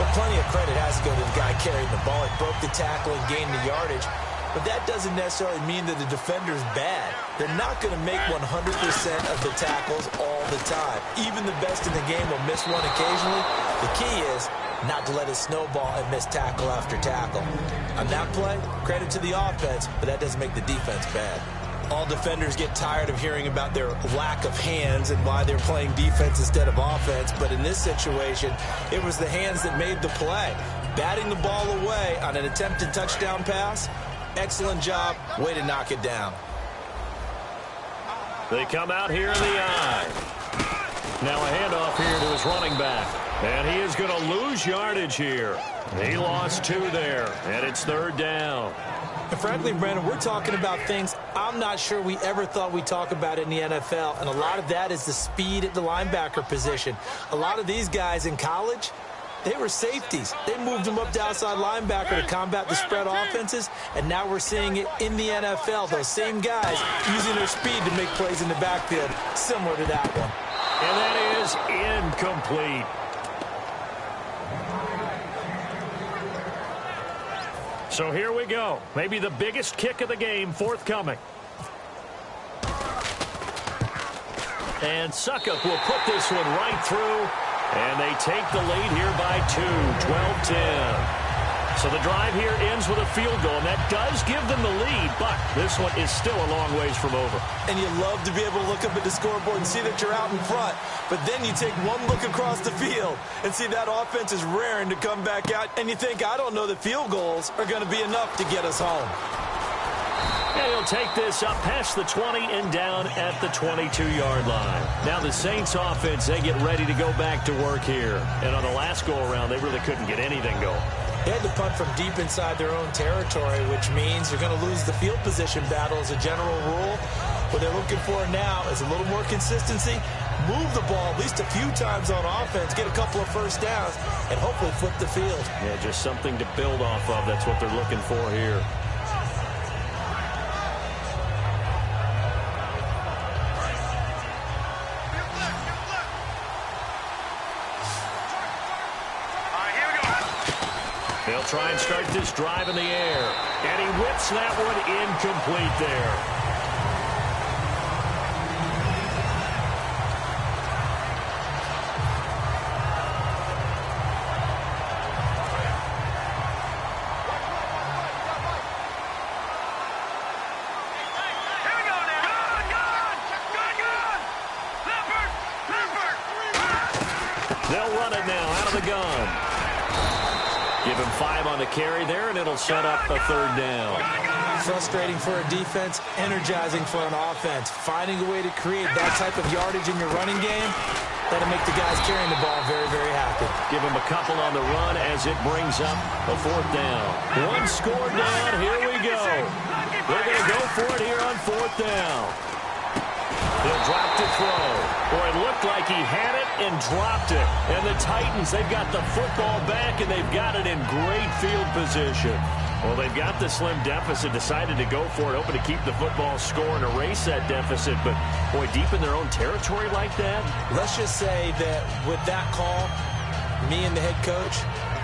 Well, plenty of credit has to go to the guy carrying the ball. He broke the tackle and gained the yardage. But that doesn't necessarily mean that the defender's bad. They're not going to make 100% of the tackles all the time. Even the best in the game will miss one occasionally. The key is not to let it snowball and miss tackle after tackle. On that play, credit to the offense, but that doesn't make the defense bad. All defenders get tired of hearing about their lack of hands and why they're playing defense instead of offense. But in this situation, it was the hands that made the play. batting the ball away on an attempted touchdown pass. Excellent job. Way to knock it down. They come out here in the eye. Now a handoff here to his running back. And he is going to lose yardage here. He lost 2 there, and it's 3rd down. And frankly, Brandon, we're talking about things I'm not sure we ever thought we'd talk about in the NFL, and a lot of that is the speed at the linebacker position. A lot of these guys in college, they were safeties. They moved them up to outside linebacker to combat the spread offenses, and now we're seeing it in the NFL. Those same guys using their speed to make plays in the backfield, similar to that one. And that is incomplete. So here we go. Maybe the biggest kick of the game forthcoming. And Suckup will put this one right through. And they take the lead here by 2, 12-10. So the drive here ends with a field goal, and that does give them the lead, but this one is still a long ways from over. And you love to be able to look up at the scoreboard and see that you're out in front, but then you take one look across the field and see that offense is raring to come back out, and you think, I don't know that field goals are going to be enough to get us home. And he'll take this up past the 20 and down at the 22-yard line. Now the Saints offense, they get ready to go back to work here. And on the last go-around, they really couldn't get anything going. They had to punt from deep inside their own territory, which means you're going to lose the field position battle as a general rule. What they're looking for now is a little more consistency, move the ball at least a few times on offense, get a couple of first downs, and hopefully flip the field. Yeah, just something to build off of. That's what they're looking for here. They'll try and start this drive in the air. And he whips that one incomplete there. Here we go now. Good. They'll run it now out of the gun. Give him 5 on the carry there, and it'll set up a 3rd down. Frustrating for a defense, energizing for an offense. Finding a way to create that type of yardage in your running game, that'll make the guys carrying the ball very, very happy. Give him a couple on the run as it brings up a 4th down. 1 score down, here we go. They're going to go for it here on 4th down. He'll drop to throw. Boy, it looked like he had it and dropped it. And the Titans, they've got the football back, and they've got it in great field position. Well, they've got the slim deficit, decided to go for it, hoping to keep the football score and erase that deficit. But, boy, deep in their own territory like that. Let's just say that with that call, me and the head coach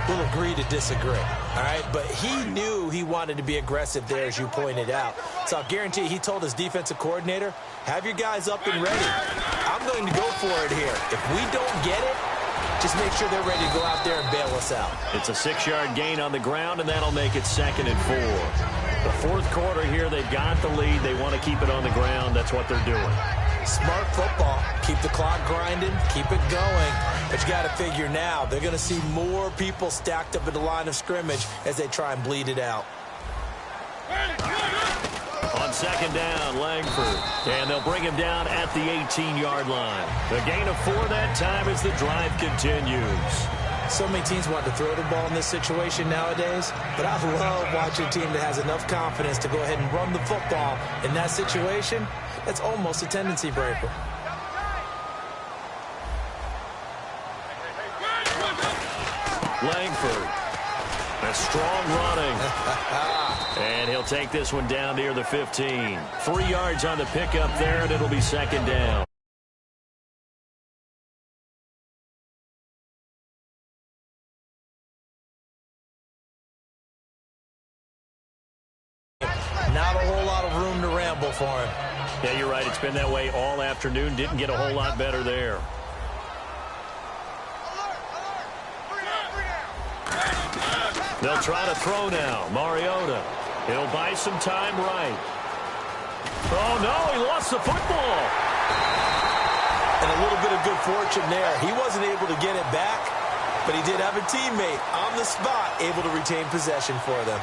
will agree to disagree. All right, but he knew he wanted to be aggressive there, as you pointed out. So I'll guarantee you, he told his defensive coordinator, have your guys up and ready. I'm going to go for it here. If we don't get it, just make sure they're ready to go out there and bail us out. It's a 6-yard gain on the ground, and that'll make it 2nd and 4. The 4th quarter here, they've got the lead. They want to keep it on the ground. That's what they're doing. Smart football. Keep the clock grinding. Keep it going. But you got to figure now, they're going to see more people stacked up at the line of scrimmage as they try and bleed it out. On 2nd down, Langford. And they'll bring him down at the 18-yard line. The gain of 4 that time as the drive continues. So many teams want to throw the ball in this situation nowadays, but I love watching a team that has enough confidence to go ahead and run the football in that situation. That's almost a tendency breaker. Langford. A strong running. And he'll take this one down near the 15. 3 yards on the pickup there, and it'll be 2nd down. Not a whole lot of room to ramble for him. Yeah, you're right. It's been that way all afternoon. Didn't get a whole lot better there. They'll try to throw now. Mariota. He'll buy some time right. Oh, no, he lost the football. And a little bit of good fortune there. He wasn't able to get it back, but he did have a teammate on the spot able to retain possession for them.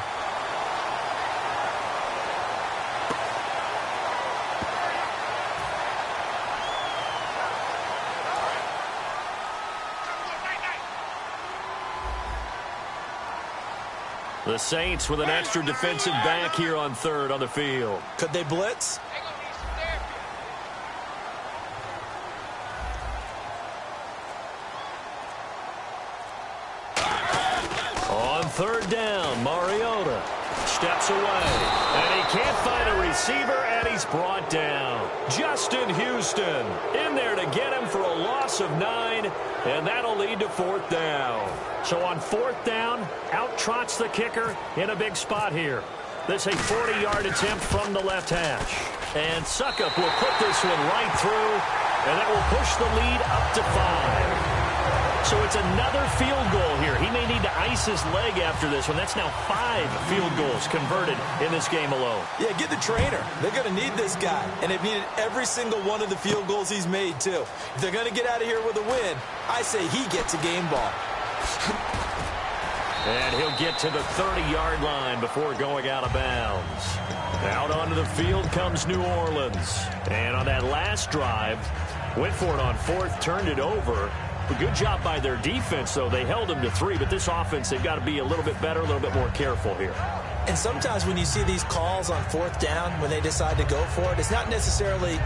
The Saints with an extra defensive back here on third on the field. Could they blitz? On third down, Mariota steps away. And he can't find a receiver, and he's brought down. Justin Houston in there to get him for a loss of 9, and that'll lead to fourth down. So on fourth down, out trots the kicker in a big spot here. This a 40-yard attempt from the left hash. And Suckup will put this one right through, and that will push the lead up to 5. So it's another field goal here. He may need to ice his leg after this one. That's now 5 field goals converted in this game alone. Yeah, get the trainer. They're going to need this guy. And they've needed every single one of the field goals he's made, too. If they're going to get out of here with a win, I say he gets a game ball. And he'll get to the 30-yard line before going out of bounds. Out onto the field comes New Orleans. And on that last drive, went for it on fourth, turned it over. A good job by their defense, though. They held them to 3, but this offense, they've got to be a little bit better, a little bit more careful here. And sometimes when you see these calls on fourth down, when they decide to go for it, it's not necessarily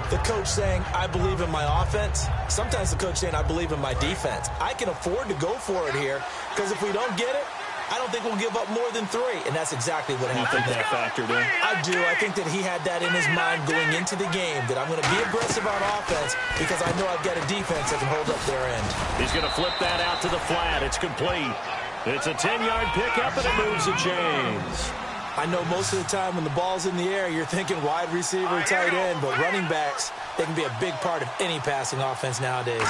the coach saying, I believe in my offense. Sometimes the coach saying, I believe in my defense. I can afford to go for it here, because if we don't get it, I don't think we'll give up more than 3, and that's exactly what happened. You think that factored in? I do. I think that he had that in his mind going into the game, that I'm going to be aggressive on offense because I know I've got a defense that can hold up their end. He's going to flip that out to the flat. It's complete. It's a 10-yard pickup, and it moves the chains. I know most of the time when the ball's in the air, you're thinking wide receiver, tight end, but running backs, they can be a big part of any passing offense nowadays.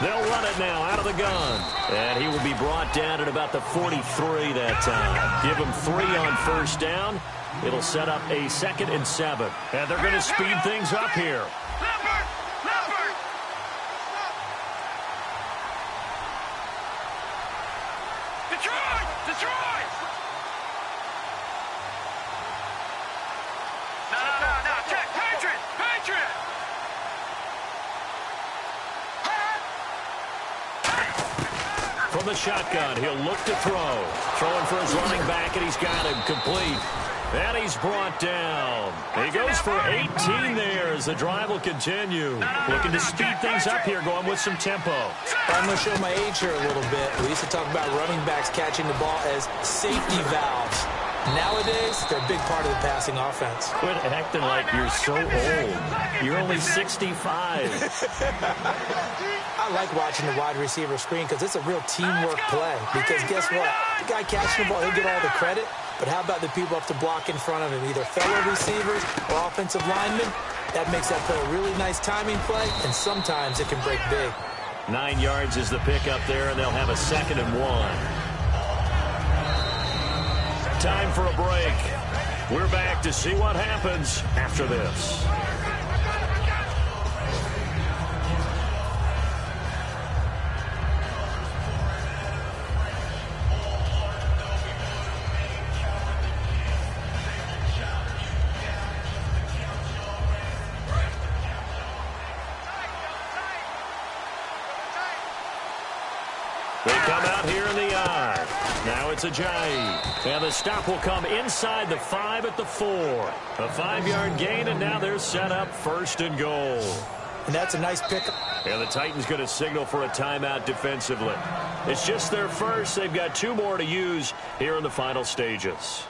They'll run it now out of the gun. And he will be brought down at about the 43 that time. Give him 3 on first down. It'll set up a 2nd and 7. And they're going to speed things up here. Detroit! No, check. Patriot! From the shotgun, he'll look to throw. Throwing for his running back, and he's got him complete. And he's brought down. He goes for 18 there as the drive will continue. Looking to speed things up here, going with some tempo. I'm going to show my age here a little bit. We used to talk about running backs catching the ball as safety valves. Nowadays, they're a big part of the passing offense. Quit acting like you're so old. You're only 65. I like watching the wide receiver screen because it's a real teamwork play. Because guess what? The guy catching the ball, he'll get all the credit. But how about the people up to block in front of him, either fellow receivers or offensive linemen? That makes that play a really nice timing play, and sometimes it can break big. 9 yards is the pickup there, and they'll have a 2nd and 1. Time for a break. We're back to see what happens after this. They come out here in the I. Now it's Ajayi. And the stop will come inside the 5 at the 4. A 5-yard gain, and now they're set up 1st and goal. And that's a nice pickup. And the Titans going to signal for a timeout defensively. It's just their first. They've got 2 more to use here in the final stages.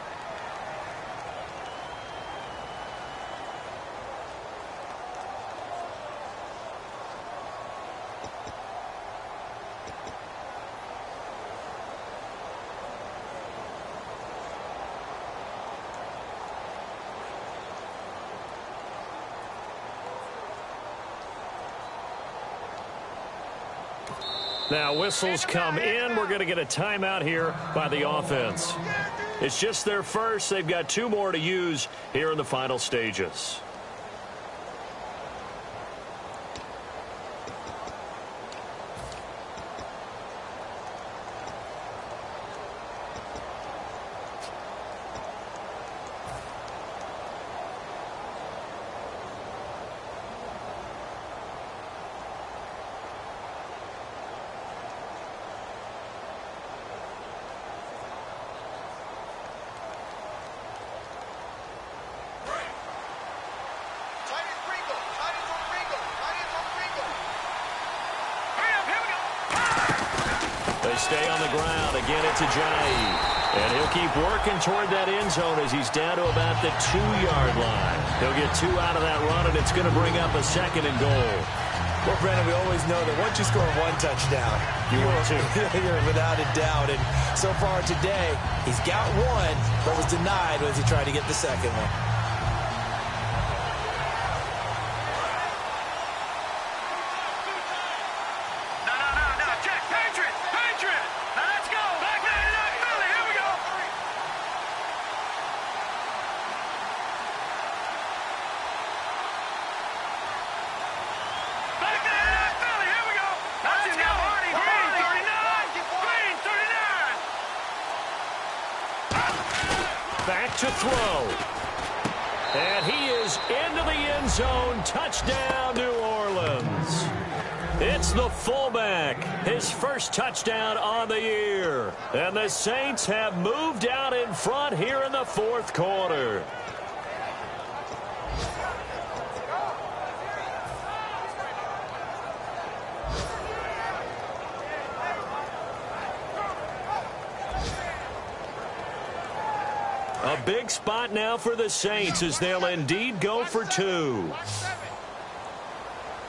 Now whistles come in. We're going to get a timeout here by the offense. It's just their first. They've got 2 more to use here in the final stages. They stay on the ground. Again, it's Ajayi. And he'll keep working toward that end zone as he's down to about the 2-yard line. He'll get 2 out of that run, and it's going to bring up a 2nd and goal. Well, Brandon, we always know that once you score 1 touchdown, you're without a doubt. And so far today, he's got 1, but was denied as he tried to get the 2nd one. Back to throw. And he is into the end zone. Touchdown, New Orleans. It's the fullback. His first touchdown on the year. And the Saints have moved out in front here in the 4th quarter. A big spot now for the Saints as they'll indeed go for 2. All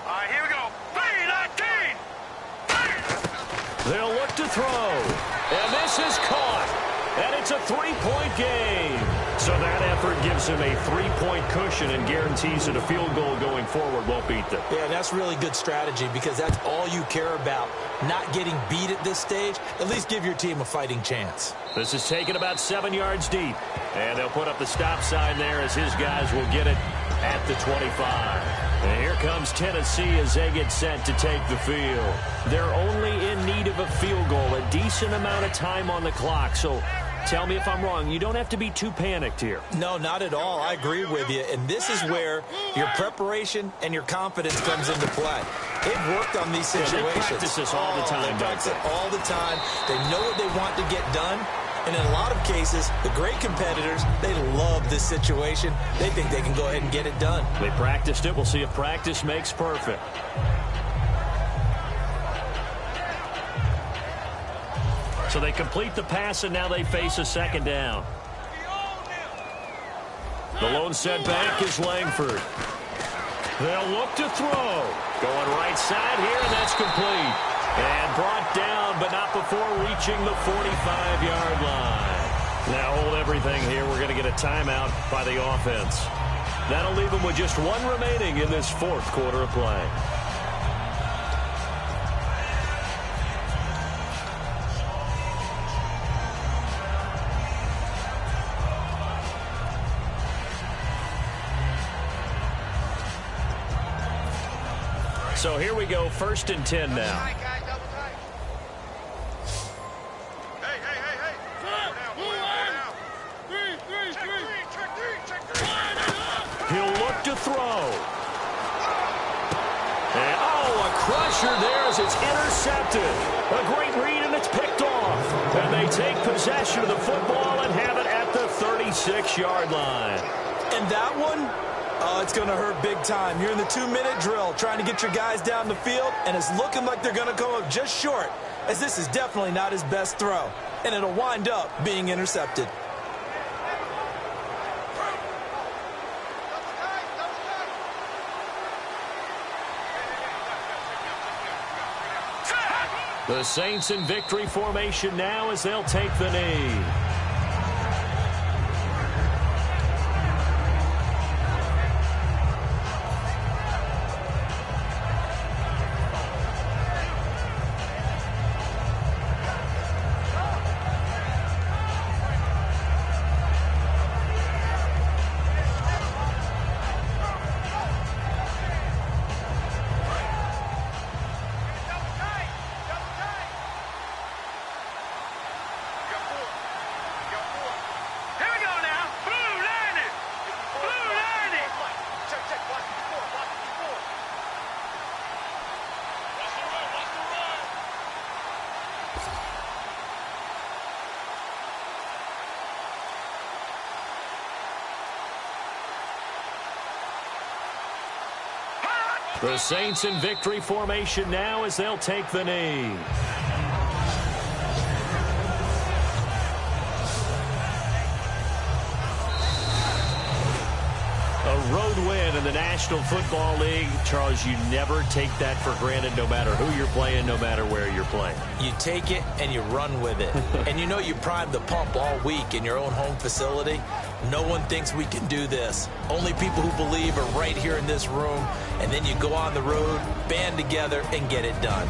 right, here we go. 3-19. They'll look to throw. And this is caught. And it's a 3-point game. So that effort gives him a 3-point cushion and guarantees that a field goal going forward won't beat them. Yeah, that's really good strategy because that's all you care about. Not getting beat at this stage. At least give your team a fighting chance. This is taken about 7 yards deep. And they'll put up the stop sign there as his guys will get it at the 25. And here comes Tennessee as they get set to take the field. They're only in need of a field goal, a decent amount of time on the clock. So tell me if I'm wrong. You don't have to be too panicked here. No, not at all. I agree with you. And this is where your preparation and your confidence comes into play. They've worked on these situations. They practice this all the time. They practice it all the time. They know what they want to get done. And in a lot of cases, the great competitors, they love this situation. They think they can go ahead and get it done. They practiced it. We'll see if practice makes perfect. So they complete the pass, and now they face a 2nd down. The lone setback is Langford. They'll look to throw. Going right side here, and that's complete. And brought down, but not before reaching the 45-yard line. Now hold everything here. We're going to get a timeout by the offense. That'll leave them with just 1 remaining in this 4th quarter of play. So here we go, 1st and 10 now. He'll look to throw. And, a crusher there as it's intercepted. A great read, and it's picked off. And they take possession of the football and have it at the 36-yard line. And that one, it's going to hurt big time. You're in the 2-minute drill trying to get your guys down the field, and it's looking like they're going to come up just short, as this is definitely not his best throw. And it'll wind up being intercepted. The Saints in victory formation now as they'll take the knee. The Saints in victory formation now as they'll take the knee. National Football League, Charles, you never take that for granted no matter who you're playing, no matter where you're playing. You take it and you run with it. And you know you primed the pump all week in your own home facility. No one thinks we can do this. Only people who believe are right here in this room. And then you go on the road, band together, and get it done.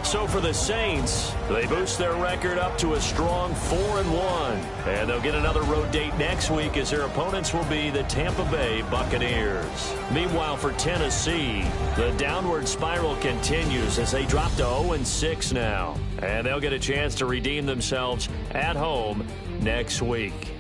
So for the Saints, they boost their record up to a strong 4-1. And they'll get another road date next week as their opponents will be the Tampa Bay Buccaneers. Meanwhile, for Tennessee, the downward spiral continues as they drop to 0-6 now. And they'll get a chance to redeem themselves at home next week.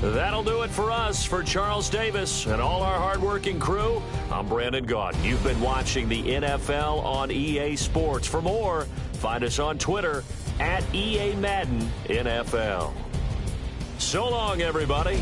That'll do it for us. For Charles Davis and all our hardworking crew, I'm Brandon Gaudin. You've been watching the NFL on EA Sports. For more, find us on Twitter at EA Madden NFL. So long, everybody.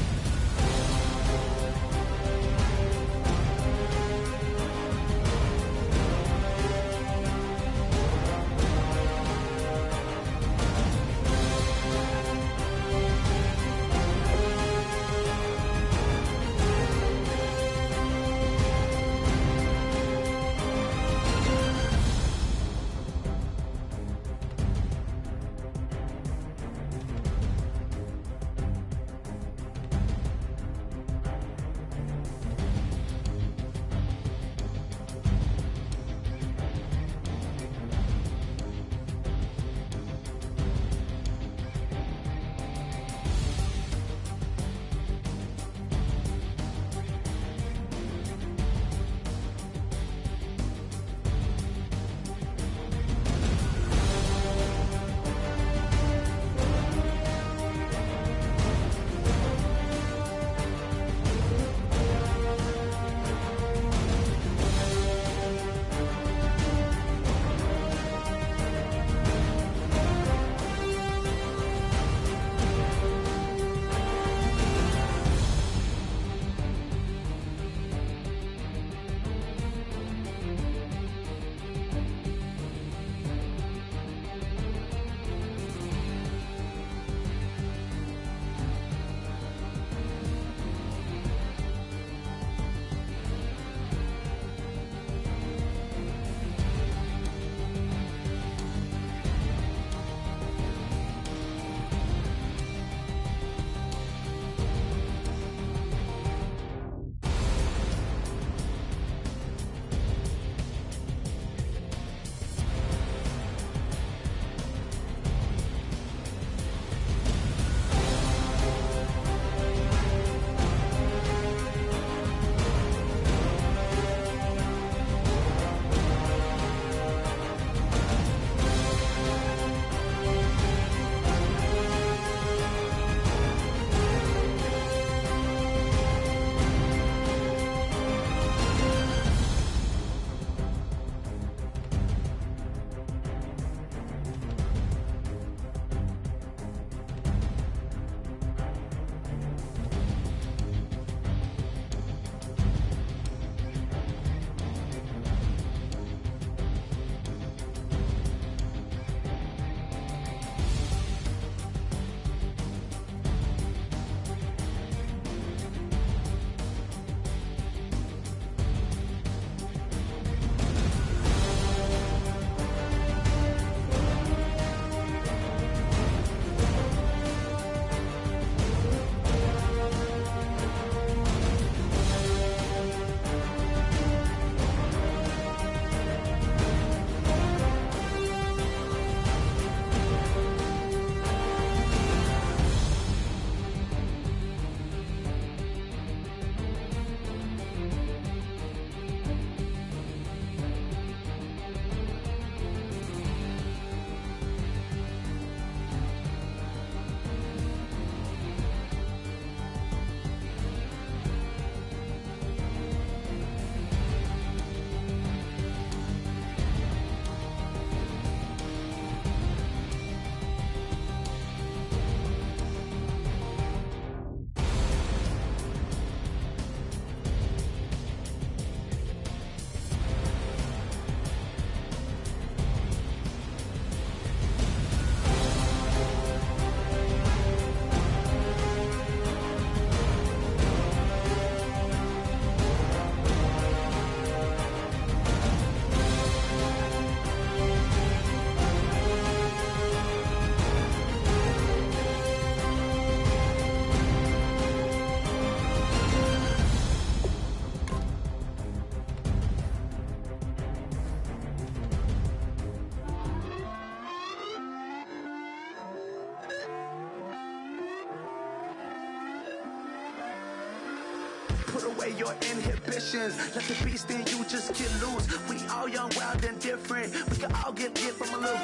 Put away your inhibitions. Let the beast in you just get loose. We all young, wild, and different. We can all get from a little.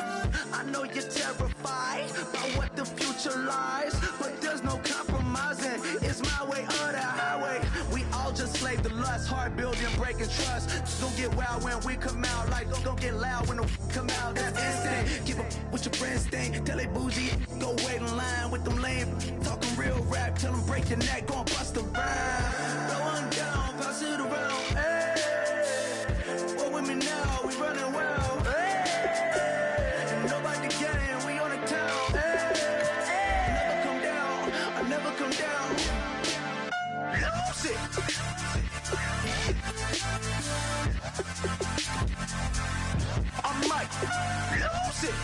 I know you're terrified by what the future lies, but there's no compromising. It's my way or the highway. We all just slave to lust, hard building, breaking trust. Don't get wild when we come out. Like don't get loud when the come out. That's instant. Give up what your friends think. Tell they bougie, go wait in line with them lame. Talking real rap, tell them break your neck, gon' bust a rhyme. Throw one down, pass it around. Hey, what with me now? We running well. Hey, nobody game, we on the town. Hey, never come down, I never come down. Lose it. I'm Mike. Lose it.